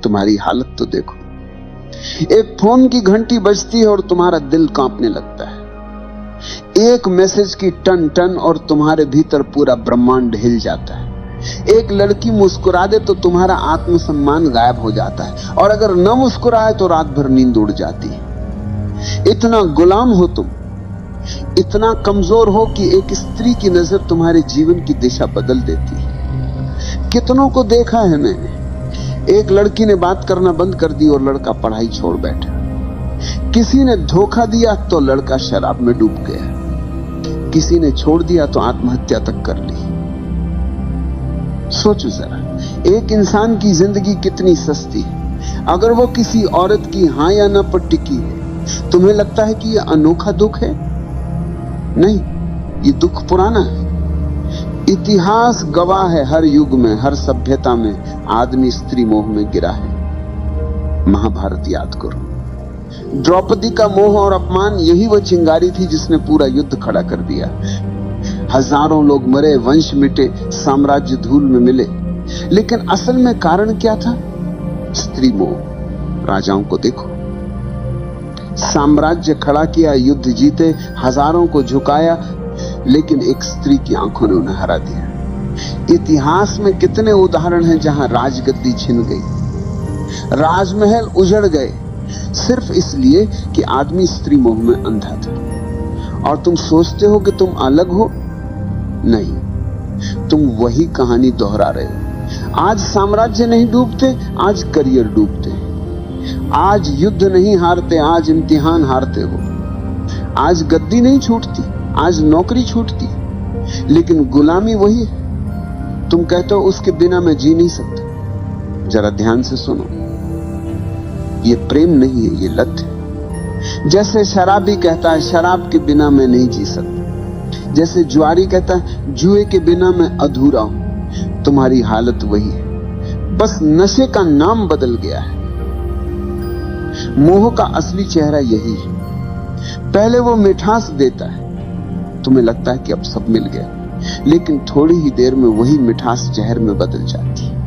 तुम्हारी हालत तो देखो। एक फोन की घंटी बजती है और तुम्हारा दिल कांपने लगता है। एक मैसेज की टन टन और तुम्हारे भीतर पूरा ब्रह्मांड हिल जाता है। एक लड़की मुस्कुरा दे तो तुम्हारा आत्मसम्मान गायब हो जाता है, और अगर न मुस्कुराए तो रात भर नींद उड़ जाती है। इतना गुलाम हो तुम, इतना कमजोर हो कि एक स्त्री की नजर तुम्हारे जीवन की दिशा बदल देती है। कितनों को देखा है मैंने, एक लड़की ने बात करना बंद कर दी और लड़का पढ़ाई छोड़ बैठा। किसी ने धोखा दिया तो लड़का शराब में डूब गया। किसी ने छोड़ दिया तो आत्महत्या तक कर ली। सोचो जरा, एक इंसान की जिंदगी कितनी सस्ती है। अगर वो किसी औरत की हां या ना पर टिकी है, तुम्हें लगता है कि यह अनोखा दुख है? नहीं, ये दुख पुराना है। इतिहास गवाह है, हर युग में, हर सभ्यता में आदमी स्त्री मोह में गिरा है। महाभारत याद करो, द्रौपदी का मोह और अपमान, यही वह चिंगारी थी जिसने पूरा युद्ध खड़ा कर दिया। हजारों लोग मरे, वंश मिटे, साम्राज्य धूल में मिले, लेकिन असल में कारण क्या था? स्त्री मोह। राजाओं को देखो, साम्राज्य खड़ा किया, युद्ध जीते, हजारों को झुकाया, लेकिन एक स्त्री की आंखों ने उन्हें हरा दिया। इतिहास में कितने उदाहरण हैं जहां राजगद्दी छिन गई, राजमहल उजड़ गए, सिर्फ इसलिए कि आदमी स्त्री मोह में अंधा था। और तुम सोचते हो कि तुम अलग हो? नहीं, तुम वही कहानी दोहरा रहे हो। आज साम्राज्य नहीं डूबते, आज करियर डूबते। आज युद्ध नहीं हारते, आज इम्तिहान हारते हो। आज गद्दी नहीं छूटती, आज नौकरी छूटती, लेकिन गुलामी वही है। तुम कहते हो उसके बिना मैं जी नहीं सकता। जरा ध्यान से सुनो, ये प्रेम नहीं है, ये लत है। जैसे शराबी कहता है शराब के बिना मैं नहीं जी सकता, जैसे जुआरी कहता है जुए के बिना मैं अधूरा हूं। तुम्हारी हालत वही है, बस नशे का नाम बदल गया है। मोह का असली चेहरा यही है। पहले वो मिठास देता है, तुम्हें लगता है कि अब सब मिल गया, लेकिन थोड़ी ही देर में वही मिठास जहर में बदल जाती है।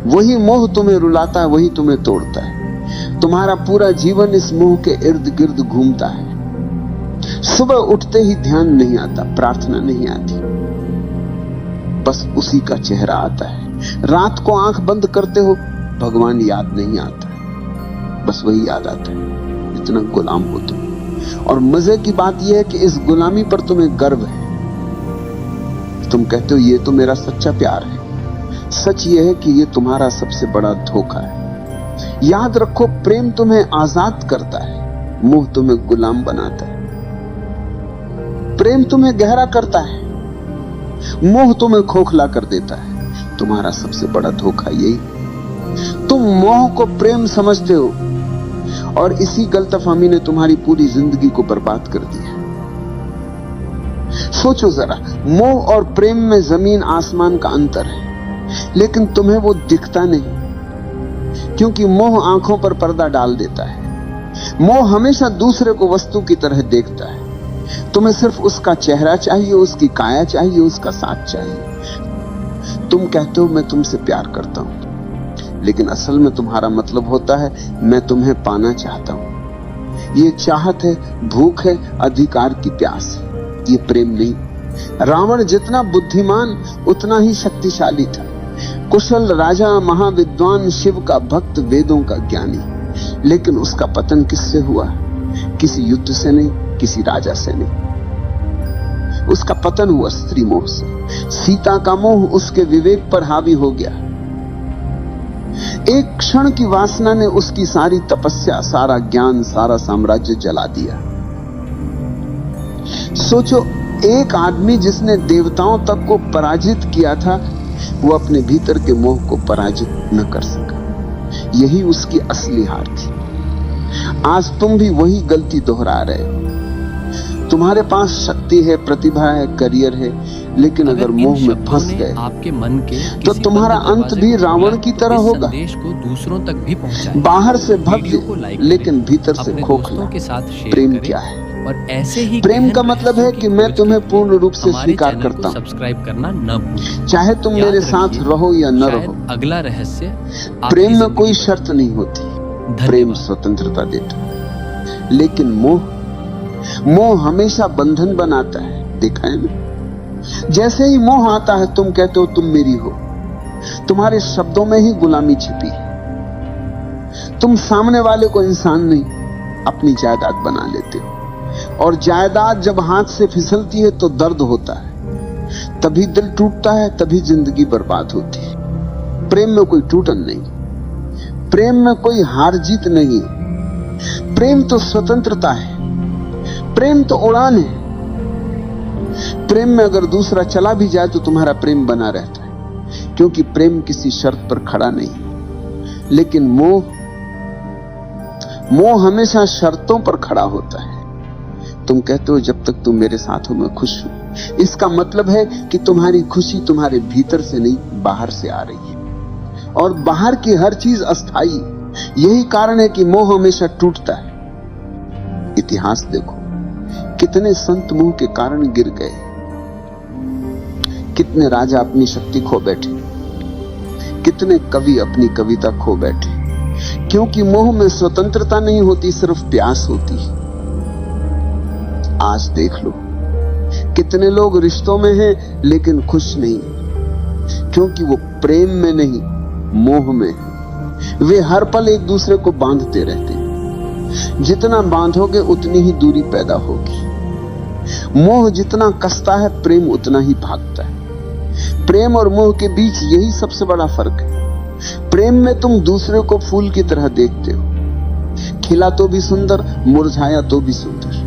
वही मोह तुम्हें रुलाता है, वही तुम्हें तोड़ता है। तुम्हारा पूरा जीवन इस मोह के इर्द गिर्द घूमता है। सुबह उठते ही ध्यान नहीं आता, प्रार्थना नहीं आती, बस उसी का चेहरा आता है। रात को आंख बंद करते हो, भगवान याद नहीं आता, बस वही याद आता है। इतना गुलाम हो तुम। और मजे की बात यह है कि इस गुलामी पर तुम्हें गर्व है। तुम कहते हो ये तो मेरा सच्चा प्यार है। सच यह है कि ये तुम्हारा सबसे बड़ा धोखा है। याद रखो, प्रेम तुम्हें आजाद करता है, मोह तुम्हें गुलाम बनाता है। प्रेम तुम्हें गहरा करता है, मोह तुम्हें खोखला कर देता है। तुम्हारा सबसे बड़ा धोखा यही। तुम मोह को प्रेम समझते हो, और इसी गलतफहमी ने तुम्हारी पूरी जिंदगी को बर्बाद कर दिया। सोचो जरा, मोह और प्रेम में जमीन आसमान का अंतर है, लेकिन तुम्हें वो दिखता नहीं, क्योंकि मोह आंखों पर पर्दा डाल देता है। मोह हमेशा दूसरे को वस्तु की तरह देखता है। तुम्हें सिर्फ उसका चेहरा चाहिए, उसकी काया चाहिए, उसका साथ चाहिए। तुम कहते हो मैं तुमसे प्यार करता हूं, लेकिन असल में तुम्हारा मतलब होता है मैं तुम्हें पाना चाहता हूं। ये चाहत है, भूख है, अधिकार की प्यास है, ये प्रेम नहीं। रावण जितना बुद्धिमान उतना ही शक्तिशाली था। कुशल राजा, महाविद्वान, शिव का भक्त, वेदों का ज्ञानी, लेकिन उसका पतन किससे हुआ? किसी युद्ध से नहीं, किसी राजा से नहीं। उसका पतन हुआ स्त्री मोह से। सीता का मोह उसके विवेक पर हावी हो गया। एक क्षण की वासना ने उसकी सारी तपस्या, सारा ज्ञान, सारा साम्राज्य जला दिया। सोचो, एक आदमी जिसने देवताओं तक को पराजित किया था, वो अपने भीतर के मोह को पराजित न कर सका। यही उसकी असली हार थी। आज तुम भी वही गलती दोहरा रहे हो। तुम्हारे पास शक्ति है, प्रतिभा है, करियर है, लेकिन अगर मोह में फंस गए आपके मन के तो तुम्हारा अंत भी रावण की तरह होगा। संदेश को दूसरों तक भी पहुंचाएं। बाहर से भव्य, लेकिन भीतर से खोखला। प्रेम क्या है? और ऐसे ही प्रेम का मतलब है कि मैं तुम्हें पूर्ण रूप से स्वीकार करता हूँ, सब्सक्राइब करना न भूलें। चाहे तुम मेरे साथ रहो या न रहो। अगला रहस्य प्रेम में कोई शर्त नहीं होती, प्रेम स्वतंत्रता देता है। लेकिन मोह हमेशा बंधन बनाता है, देखा है ना? जैसे ही मोह आता है तुम कहते हो तुम मेरी हो, तुम्हारे शब्दों में ही गुलामी छिपी है। तुम सामने वाले को इंसान नहीं अपनी जायदाद बना लेते हो, और जायदाद जब हाथ से फिसलती है तो दर्द होता है, तभी दिल टूटता है, तभी जिंदगी बर्बाद होती है। प्रेम में कोई टूटन नहीं, प्रेम में कोई हार जीत नहीं, प्रेम तो स्वतंत्रता है, प्रेम तो उड़ान है। प्रेम में अगर दूसरा चला भी जाए तो तुम्हारा प्रेम बना रहता है, क्योंकि प्रेम किसी शर्त पर खड़ा नहीं। लेकिन मोह हमेशा शर्तों पर खड़ा होता है। तुम कहते हो जब तक तुम मेरे साथ हो मैं खुश हूं। इसका मतलब है कि तुम्हारी खुशी तुम्हारे भीतर से नहीं, बाहर से आ रही है, और बाहर की हर चीज अस्थाई। यही कारण है कि मोह हमेशा टूटता है। इतिहास देखो, कितने संत मोह के कारण गिर गए, कितने राजा अपनी शक्ति खो बैठे, कितने कवि अपनी कविता खो बैठे, क्योंकि मोह में स्वतंत्रता नहीं होती, सिर्फ प्यास होती है। आज देख लो, कितने लोग रिश्तों में हैं लेकिन खुश नहीं, क्योंकि वो प्रेम में नहीं, मोह में। वे हर पल एक दूसरे को बांधते रहते हैं। जितना बांधोगे उतनी ही दूरी पैदा होगी। मोह जितना कसता है, प्रेम उतना ही भागता है। प्रेम और मोह के बीच यही सबसे बड़ा फर्क है। प्रेम में तुम दूसरे को फूल की तरह देखते हो, खिला तो भी सुंदर, मुरझाया तो भी सुंदर।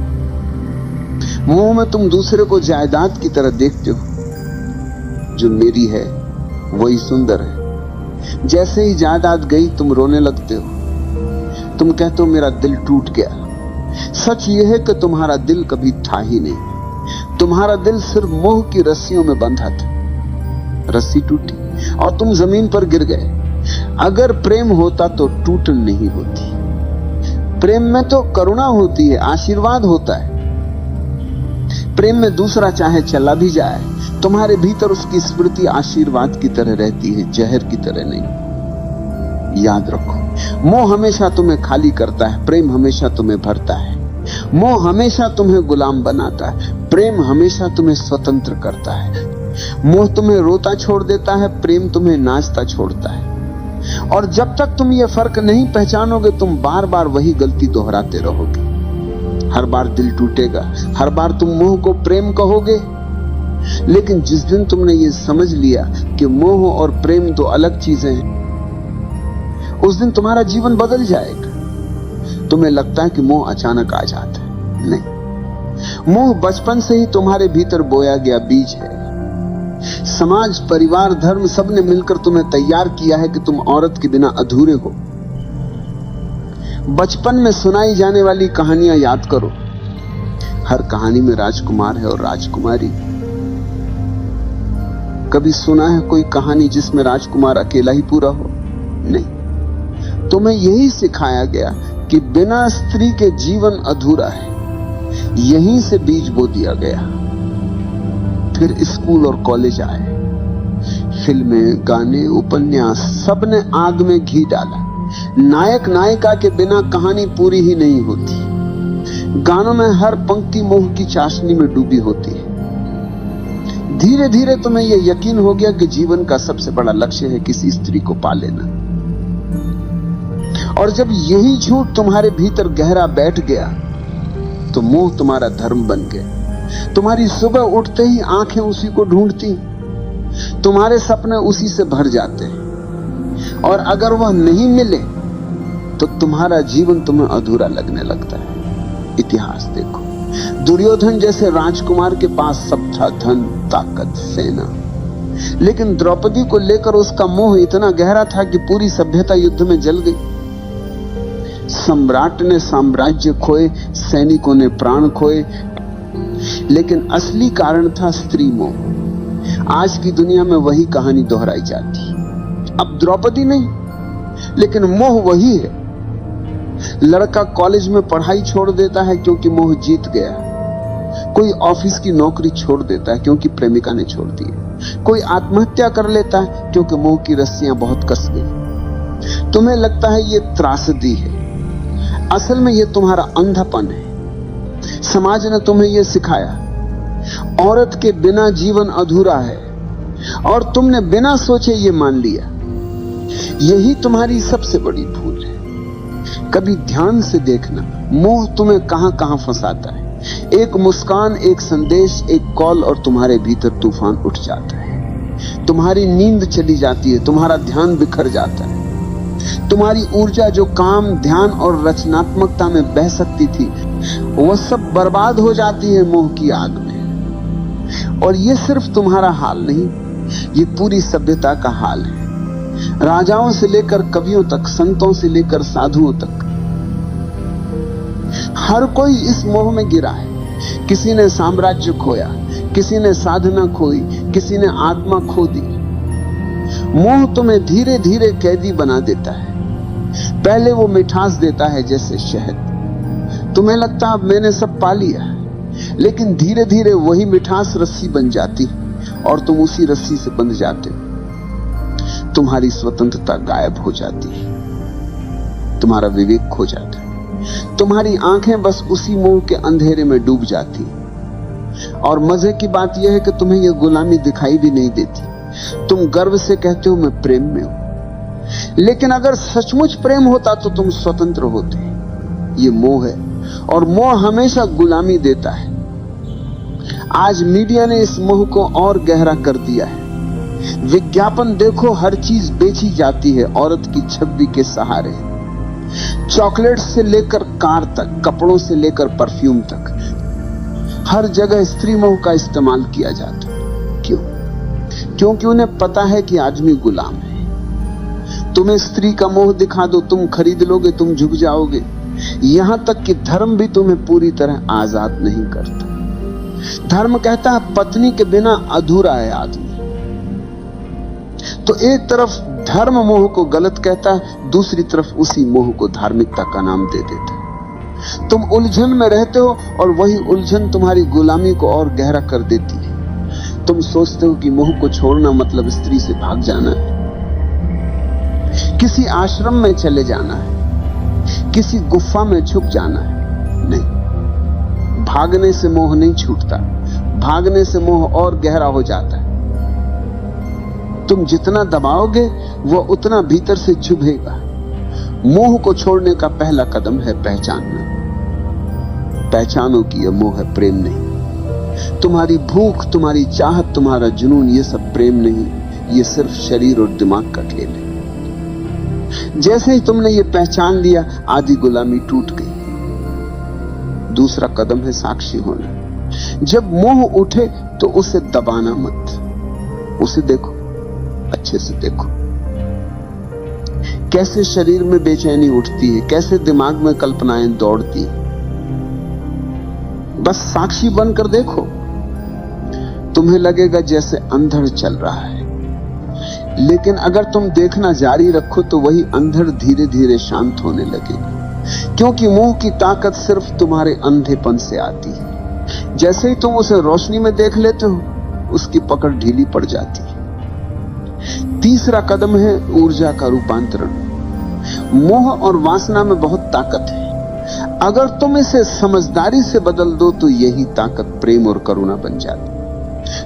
मोह में तुम दूसरे को जायदाद की तरह देखते हो, जो मेरी है वही सुंदर है। जैसे ही जायदाद गई तुम रोने लगते हो, तुम कहते हो मेरा दिल टूट गया। सच यह है कि तुम्हारा दिल कभी था ही नहीं, तुम्हारा दिल सिर्फ मोह की रस्सियों में बंधा था। रस्सी टूटी और तुम जमीन पर गिर गए। अगर प्रेम होता तो टूटन नहीं होती। प्रेम में तो करुणा होती है, आशीर्वाद होता है। प्रेम में दूसरा चाहे चला भी जाए, तुम्हारे भीतर उसकी स्मृति आशीर्वाद की तरह रहती है, जहर की तरह नहीं। याद रखो, मोह हमेशा तुम्हें खाली करता है, प्रेम हमेशा तुम्हें भरता है। मोह हमेशा तुम्हें गुलाम बनाता है, प्रेम हमेशा तुम्हें स्वतंत्र करता है। मोह तुम्हें रोता छोड़ देता है, प्रेम तुम्हें नाचता छोड़ता है। और जब तक तुम ये फर्क नहीं पहचानोगे, तुम बार बार वही गलती दोहराते रहोगे। हर बार दिल टूटेगा, हर बार तुम मोह को प्रेम कहोगे। लेकिन जिस दिन तुमने ये समझ लिया कि मोह और प्रेम दो अलग चीजें हैं, उस दिन तुम्हारा जीवन बदल जाएगा। तुम्हें लगता है कि मोह अचानक आ जाता है, नहीं। मोह बचपन से ही तुम्हारे भीतर बोया गया बीज है। समाज, परिवार, धर्म सबने मिलकर तुम्हें तैयार किया है कि तुम औरत के बिना अधूरे हो। बचपन में सुनाई जाने वाली कहानियां याद करो। हर कहानी में राजकुमार है और राजकुमारी। कभी सुना है कोई कहानी जिसमें राजकुमार अकेला ही पूरा हो? नहीं। तुम्हें यही सिखाया गया कि बिना स्त्री के जीवन अधूरा है। यहीं से बीज बो दिया गया। फिर स्कूल और कॉलेज आए, फिल्में, गाने, उपन्यास, सबने आग में घी डाला। नायक नायिका के बिना कहानी पूरी ही नहीं होती। गानों में हर पंक्ति मोह की चाशनी में डूबी होती है। धीरे धीरे तुम्हें यह यकीन हो गया कि जीवन का सबसे बड़ा लक्ष्य है किसी स्त्री को पा लेना। और जब यही झूठ तुम्हारे भीतर गहरा बैठ गया तो मोह तुम्हारा धर्म बन गया। तुम्हारी सुबह उठते ही आंखें उसी को ढूंढती, तुम्हारे सपने उसी से भर जाते हैं, और अगर वह नहीं मिले तो तुम्हारा जीवन तुम्हें अधूरा लगने लगता है। इतिहास देखो, दुर्योधन जैसे राजकुमार के पास सब था, धन, ताकत, सेना, लेकिन द्रौपदी को लेकर उसका मोह इतना गहरा था कि पूरी सभ्यता युद्ध में जल गई। सम्राट ने साम्राज्य खोए, सैनिकों ने प्राण खोए, लेकिन असली कारण था स्त्री मोह। आज की दुनिया में वही कहानी दोहराई जाती। अब द्रौपदी नहीं, लेकिन मोह वही है। लड़का कॉलेज में पढ़ाई छोड़ देता है क्योंकि मोह जीत गया। कोई ऑफिस की नौकरी छोड़ देता है क्योंकि प्रेमिका ने छोड़ दी। कोई आत्महत्या कर लेता है क्योंकि मोह की रस्सियां बहुत कस गई। तुम्हें लगता है ये त्रासदी है, असल में ये तुम्हारा अंधापन है। समाज ने तुम्हें यह सिखाया, औरत के बिना जीवन अधूरा है, और तुमने बिना सोचे ये मान लिया। यही तुम्हारी सबसे बड़ी भूल है। कभी ध्यान से देखना, मोह तुम्हें कहां कहां फंसाता है। एक मुस्कान, एक संदेश, एक कॉल, और तुम्हारे भीतर तूफान उठ जाता है। तुम्हारी नींद चली जाती है, तुम्हारा ध्यान बिखर जाता है। तुम्हारी ऊर्जा जो काम, ध्यान और रचनात्मकता में बह सकती थी, वह सब बर्बाद हो जाती है मोह की आग में। और यह सिर्फ तुम्हारा हाल नहीं, ये पूरी सभ्यता का हाल है। राजाओं से लेकर कवियों तक, संतों से लेकर साधुओं तक, हर कोई इस मोह में गिरा है। किसी ने साम्राज्य खोया, किसी ने साधना खोई, किसी ने आत्मा खो दी। मोह तुम्हें धीरे धीरे कैदी बना देता है। पहले वो मिठास देता है जैसे शहद। तुम्हें लगता अब मैंने सब पा लिया, लेकिन धीरे धीरे वही मिठास रस्सी बन जाती और तुम उसी रस्सी से बंध जाते हो। तुम्हारी स्वतंत्रता गायब हो जाती है, तुम्हारा विवेक खो जाता है। तुम्हारी आंखें बस उसी मोह के अंधेरे में डूब जाती। और मजे की बात यह है कि तुम्हें यह गुलामी दिखाई भी नहीं देती। तुम गर्व से कहते हो मैं प्रेम में हूं, लेकिन अगर सचमुच प्रेम होता तो तुम स्वतंत्र होते। ये मोह है, और मोह हमेशा गुलामी देता है। आज मीडिया ने इस मोह को और गहरा कर दिया है। विज्ञापन देखो, हर चीज बेची जाती है औरत की छवि के सहारे। चॉकलेट से लेकर कार तक, कपड़ों से लेकर परफ्यूम तक, हर जगह स्त्री मोह का इस्तेमाल किया जाता है। क्यों? क्योंकि उन्हें पता है कि आदमी गुलाम है। तुम्हें स्त्री का मोह दिखा दो, तुम खरीद लोगे, तुम झुक जाओगे। यहां तक कि धर्म भी तुम्हें पूरी तरह आजाद नहीं करता। धर्म कहता है पत्नी के बिना अधूरा है आदमी। तो एक तरफ धर्म मोह को गलत कहता है, दूसरी तरफ उसी मोह को धार्मिकता का नाम दे देता है। तुम उलझन में रहते हो, और वही उलझन तुम्हारी गुलामी को और गहरा कर देती है। तुम सोचते हो कि मोह को छोड़ना मतलब स्त्री से भाग जाना है, किसी आश्रम में चले जाना है, किसी गुफा में छुप जाना है। नहीं, भागने से मोह नहीं छूटता, भागने से मोह और गहरा हो जाता है। तुम जितना दबाओगे वह उतना भीतर से चुभेगा। मोह को छोड़ने का पहला कदम है पहचानना। पहचानो कि यह मोह है, प्रेम नहीं। तुम्हारी भूख, तुम्हारी चाहत, तुम्हारा जुनून, ये सब प्रेम नहीं, ये सिर्फ शरीर और दिमाग का खेल है। जैसे ही तुमने ये पहचान लिया, आधी गुलामी टूट गई। दूसरा कदम है साक्षी होना। जब मोह उठे तो उसे दबाना मत, उसे देखो, अच्छे से देखो। कैसे शरीर में बेचैनी उठती है, कैसे दिमाग में कल्पनाएं दौड़ती है। बस साक्षी बनकर देखो। तुम्हें लगेगा जैसे अंधड़ चल रहा है, लेकिन अगर तुम देखना जारी रखो तो वही अंधड़ धीरे धीरे शांत होने लगेगी। क्योंकि मोह की ताकत सिर्फ तुम्हारे अंधेपन से आती है। जैसे ही तुम उसे रोशनी में देख लेते हो, उसकी पकड़ ढीली पड़ जाती है। तीसरा कदम है ऊर्जा का रूपांतरण। मोह और वासना में बहुत ताकत है। अगर तुम इसे समझदारी से बदल दो तो यही ताकत प्रेम और करुणा बन जाती।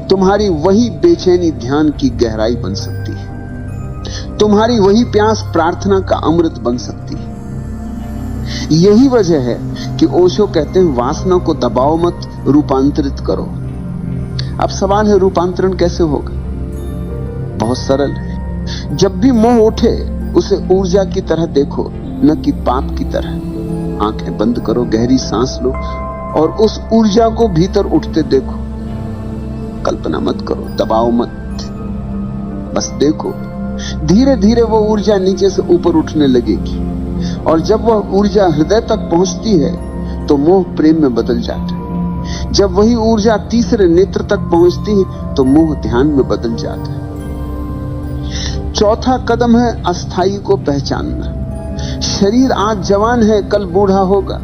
तुम्हारी वही बेचैनी ध्यान की गहराई बन सकती है। तुम्हारी वही प्यास प्रार्थना का अमृत बन सकती है। यही वजह है कि ओशो कहते हैं वासना को दबाओ मत, रूपांतरित करो। अब सवाल है रूपांतरण कैसे होगा? बहुत सरल है। जब भी मोह उठे उसे ऊर्जा की तरह देखो, न कि पाप की तरह। आंखें बंद करो, गहरी सांस लो और उस ऊर्जा को भीतर उठते देखो। कल्पना मत करो, दबाओ मत, बस देखो। धीरे धीरे वो ऊर्जा नीचे से ऊपर उठने लगेगी, और जब वह ऊर्जा हृदय तक पहुंचती है तो मोह प्रेम में बदल जाता है। जब वही ऊर्जा तीसरे नेत्र तक पहुंचती है तो मोह ध्यान में बदल जाता है। चौथा कदम है अस्थाई को पहचानना। शरीर आज जवान है, कल बूढ़ा होगा।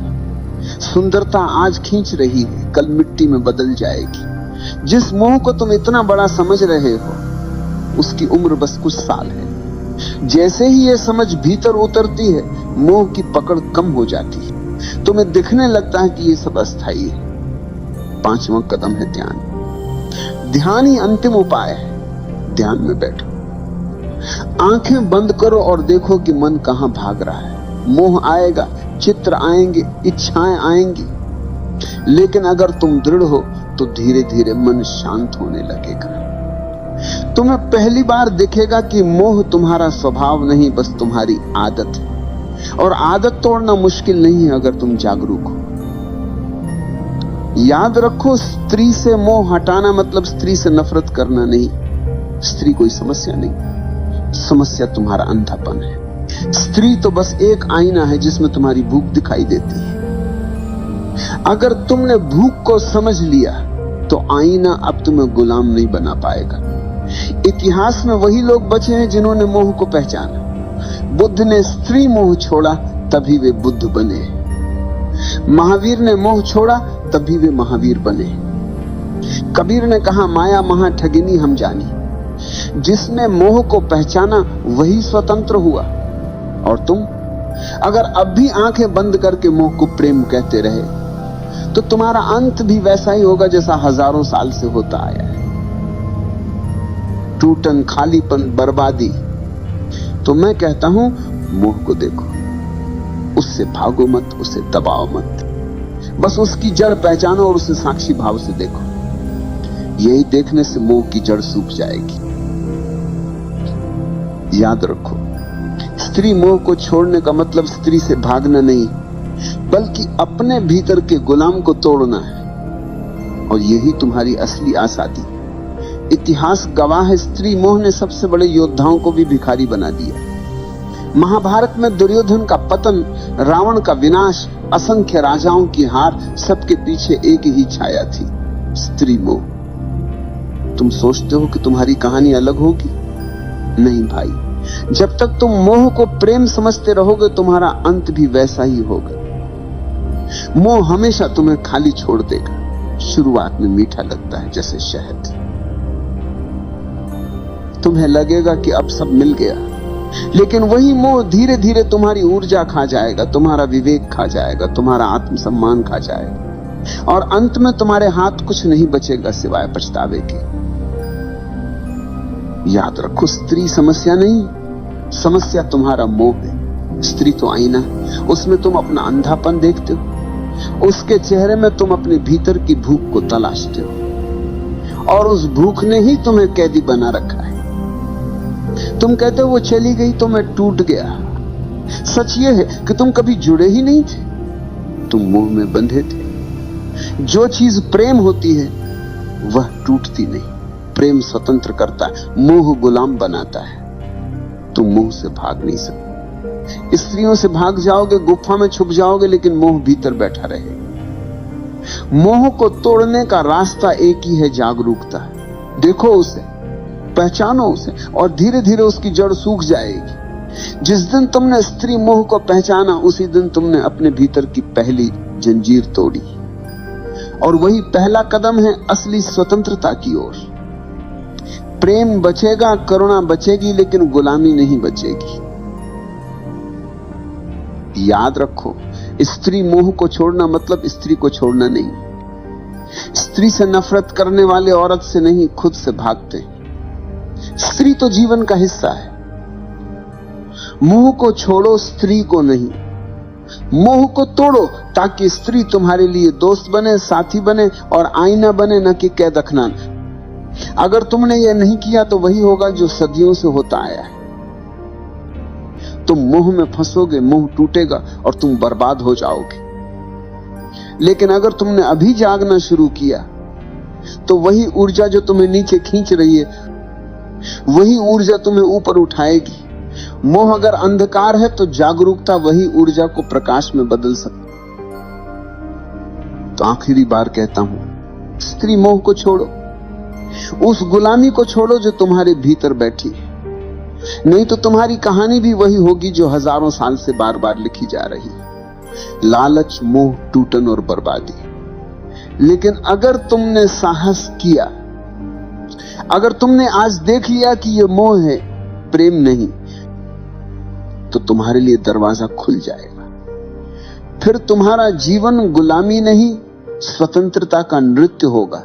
सुंदरता आज खींच रही है, कल मिट्टी में बदल जाएगी। जिस मोह को तुम इतना बड़ा समझ रहे हो, उसकी उम्र बस कुछ साल है। जैसे ही यह समझ भीतर उतरती है, मोह की पकड़ कम हो जाती है। तुम्हें दिखने लगता है कि यह सब अस्थाई है। 5वां कदम है ध्यान। ध्यान ही अंतिम उपाय है। ध्यान में बैठो, आंखें बंद करो और देखो कि मन कहां भाग रहा है। मोह आएगा, चित्र आएंगे, इच्छाएं आएंगी, लेकिन अगर तुम दृढ़ हो तो धीरे धीरे मन शांत होने लगेगा। तुम्हें पहली बार दिखेगा कि मोह तुम्हारा स्वभाव नहीं, बस तुम्हारी आदत है। और आदत तोड़ना मुश्किल नहीं है अगर तुम जागरूक हो। याद रखो, स्त्री से मोह हटाना मतलब स्त्री से नफरत करना नहीं। स्त्री कोई समस्या नहीं, समस्या तुम्हारा अंधापन है। स्त्री तो बस एक आईना है जिसमें तुम्हारी भूख दिखाई देती है। अगर तुमने भूख को समझ लिया तो आईना अब तुम्हें गुलाम नहीं बना पाएगा। इतिहास में वही लोग बचे हैं जिन्होंने मोह को पहचाना। बुद्ध ने स्त्री मोह छोड़ा, तभी वे बुद्ध बने। महावीर ने मोह छोड़ा, तभी वे महावीर बने। कबीर ने कहा, माया महा ठगिनी हम जानी। जिसने मोह को पहचाना वही स्वतंत्र हुआ। और तुम अगर अब भी आंखें बंद करके मोह को प्रेम कहते रहे तो तुम्हारा अंत भी वैसा ही होगा जैसा हजारों साल से होता आया है। टूटन, खालीपन, बर्बादी। तो मैं कहता हूं, मोह को देखो, उससे भागो मत, उसे दबाओ मत, बस उसकी जड़ पहचानो और उसे साक्षी भाव से देखो। यही देखने से मोह की जड़ सूख जाएगी। याद रखो, स्त्री मोह को छोड़ने का मतलब स्त्री से भागना नहीं, बल्कि अपने भीतर के गुलाम को तोड़ना है। और यही तुम्हारी असली आजादी। इतिहास गवाह है, स्त्री मोह ने सबसे बड़े योद्धाओं को भी भिखारी बना दिया। महाभारत में दुर्योधन का पतन, रावण का विनाश, असंख्य राजाओं की हार, सबके पीछे एक ही छाया थी, स्त्री मोह। तुम सोचते हो कि तुम्हारी कहानी अलग होगी? नहीं भाई, जब तक तुम मोह को प्रेम समझते रहोगे तुम्हारा अंत भी वैसा ही होगा। मोह हमेशा तुम्हें खाली छोड़ देगा। शुरुआत में मीठा लगता है जैसे शहद। तुम्हें लगेगा कि अब सब मिल गया, लेकिन वही मोह धीरे धीरे तुम्हारी ऊर्जा खा जाएगा, तुम्हारा विवेक खा जाएगा, तुम्हारा आत्मसम्मान खा जाएगा, और अंत में तुम्हारे हाथ कुछ नहीं बचेगा सिवाय पछतावे के। याद रखो, स्त्री समस्या नहीं, समस्या तुम्हारा मोह है। स्त्री तो आईना, उसमें तुम अपना अंधापन देखते हो, उसके चेहरे में तुम अपने भीतर की भूख को तलाशते हो, और उस भूख ने ही तुम्हें कैदी बना रखा है। तुम कहते हो वो चली गई तो मैं टूट गया। सच ये है कि तुम कभी जुड़े ही नहीं थे, तुम मोह में बंधे थे। जो चीज प्रेम होती है वह टूटती नहीं। प्रेम स्वतंत्र करता है, मोह गुलाम बनाता है। तुम मोह से भाग नहीं सकते। स्त्रियों से भाग जाओगे, गुफा में छुप जाओगे, लेकिन मोह भीतर बैठा रहे। मोह को तोड़ने का रास्ता एक ही है, जागरूकता। देखो उसे, पहचानो उसे, और धीरे धीरे उसकी जड़ सूख जाएगी। जिस दिन तुमने स्त्री मोह को पहचाना, उसी दिन तुमने अपने भीतर की पहली जंजीर तोड़ी। और वही पहला कदम है असली स्वतंत्रता की ओर। प्रेम बचेगा, करुणा बचेगी, लेकिन गुलामी नहीं बचेगी। याद रखो, स्त्री मोह को छोड़ना मतलब स्त्री को छोड़ना नहीं। स्त्री से नफरत करने वाले औरत से नहीं, खुद से भागते। स्त्री तो जीवन का हिस्सा है। मोह को छोड़ो, स्त्री को नहीं। मोह को तोड़ो ताकि स्त्री तुम्हारे लिए दोस्त बने, साथी बने और आईना बने, न कि कैद अखनान। अगर तुमने यह नहीं किया तो वही होगा जो सदियों से होता आया है। तुम मोह में फंसोगे, मोह टूटेगा और तुम बर्बाद हो जाओगे। लेकिन अगर तुमने अभी जागना शुरू किया तो वही ऊर्जा जो तुम्हें नीचे खींच रही है, वही ऊर्जा तुम्हें ऊपर उठाएगी। मोह अगर अंधकार है तो जागरूकता वही ऊर्जा को प्रकाश में बदल सकती। तो आखिरी बार कहता हूं, स्त्री मोह को छोड़ो, उस गुलामी को छोड़ो जो तुम्हारे भीतर बैठी है। नहीं तो तुम्हारी कहानी भी वही होगी जो हजारों साल से बार बार लिखी जा रही है। लालच, मोह, टूटन और बर्बादी। लेकिन अगर तुमने साहस किया, अगर तुमने आज देख लिया कि यह मोह है, प्रेम नहीं, तो तुम्हारे लिए दरवाजा खुल जाएगा। फिर तुम्हारा जीवन गुलामी नहीं, स्वतंत्रता का नृत्य होगा।